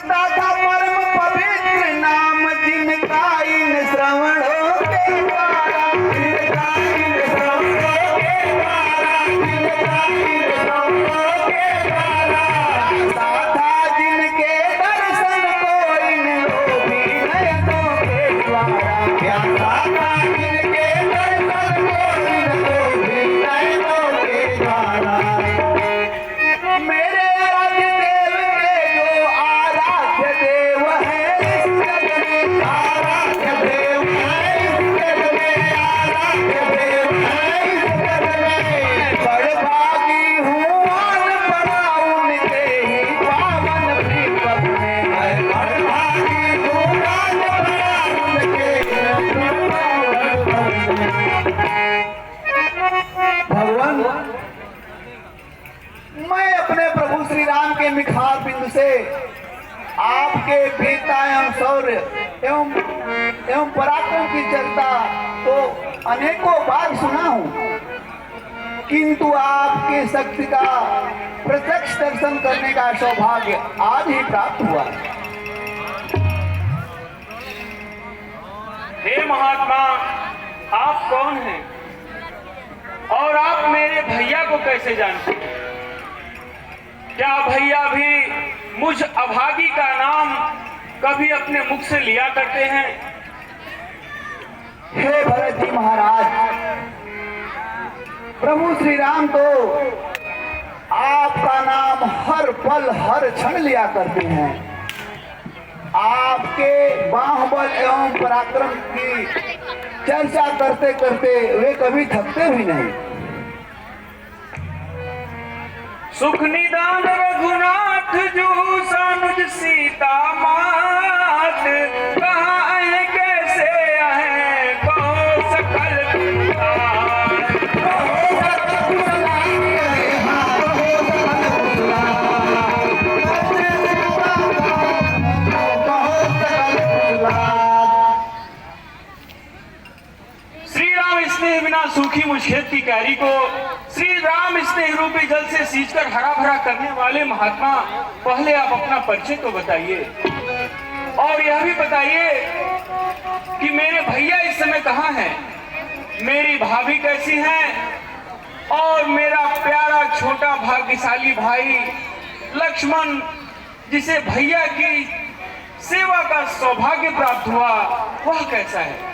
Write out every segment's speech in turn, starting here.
सुनता था परम पवित्र नाम जिनका इन श्रवणों के द्वारा, जिनका इन श्रवणों के द्वारा, जिनका इन श्रवणों के द्वारा, साधा जिनके दर्शन को इन लोभी नयनों के द्वारा, प्यासा था जिनके दर्शन को इन लोभी नयनों के द्वारा। मेरे आराध्य देव के जो आराध्य देव है इस जग में, आराध्य देव है इस जग में, आराध्य देव है इस जग में। बड़ भागी हूँ आन पड़ा उनके ही पावन विपद में, मैं बड़ भागी हूँ आन पड़ा उनके ही पावन विपद में। भगवान, मैं अपने प्रभु श्री राम के मिखार बिंदु से आपके वीरता एवं शौर्य एवं पराक्रम की चर्चा तो अनेकों बार सुना हूँ, किंतु आपके शक्ति का प्रत्यक्ष दर्शन करने का सौभाग्य आज ही प्राप्त हुआ। हे महात्मा, आप कौन हैं और आप मेरे भैया को कैसे जानते हैं? क्या भैया भी मुझ अभागी का नाम कभी अपने मुख से लिया करते हैं? हे भरत जी महाराज, प्रभु श्री राम तो आपका नाम हर पल हर क्षण लिया करते हैं। आपके बाहुबल एवं पराक्रम की चर्चा करते करते वे कभी थकते भी नहीं। सुख निदान रघुनाथ जू सानुज सीता मात, कहाँ है कैसे है कहो सकल कुशलार, कहो सकल कुशलार, कहो सकल कुशलार। श्री राम स्नेह बिना सूखी मुझखेत की कैरी को श्री राम स्नेह रूपी जल से सींचकर हरा भरा करने वाले महात्मा, पहले आप अपना परिचय तो बताइए और यह भी बताइए कि मेरे भैया इस समय कहाँ हैं, मेरी भाभी कैसी हैं और मेरा प्यारा छोटा भाग्यशाली भाई लक्ष्मण, जिसे भैया की सेवा का सौभाग्य प्राप्त हुआ, वह कैसा है?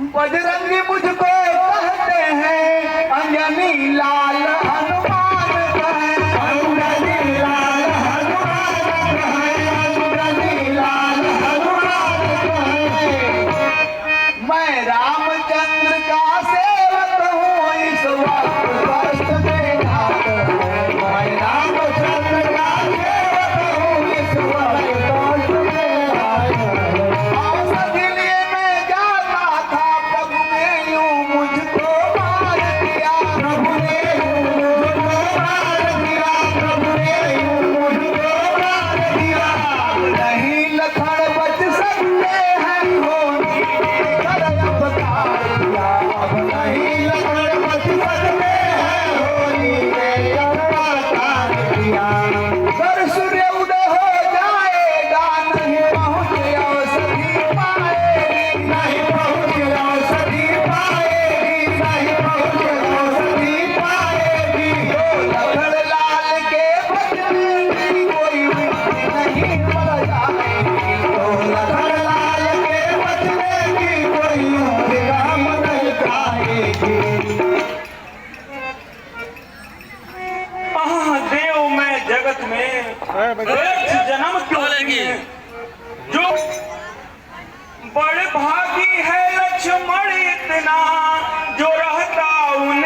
बजरंगी मुझको कहते हैं, अंजनी लाल हनुमान कहे, अंजनी लाल हनुमान कहे, अंजनी लाल हनुमान कहे। मैं रामचंद्र का सेवक हूँ इस वक्त कष्ट में घात है, मैं रामचंद्र का सेवक हूँ इस वक्त कष्ट में घात है। औषधि लिए मैं जाता था, प्रभु ने यूं मुझको मार दिया, प्रभु ने यूं मुझको मार दिया, प्रभु ने यूं मुझको मार दिया। नहीं लखन बच सकते हैं होनी कर अवतार दिया, अब नहीं लखन बच सकते हैं होनी कर अवतार दिया। कर सूर्य उदय हो जाएगा, नहीं पहुँच औषधि पाएगी, नहीं पहुँच औषधि पाएगी, नहीं पहुँच औषधि पाएगी। तो लखन लाल के बचने की कोई उम्मीद नहीं मर जाएगी, तो लखन लाल के बचने की कोई उम्मीद नहीं जाएगी। देव मैं जगत में जन्म क्यों लिए, जो बड़ भागी है लक्ष्मण इतना, जो रहता उन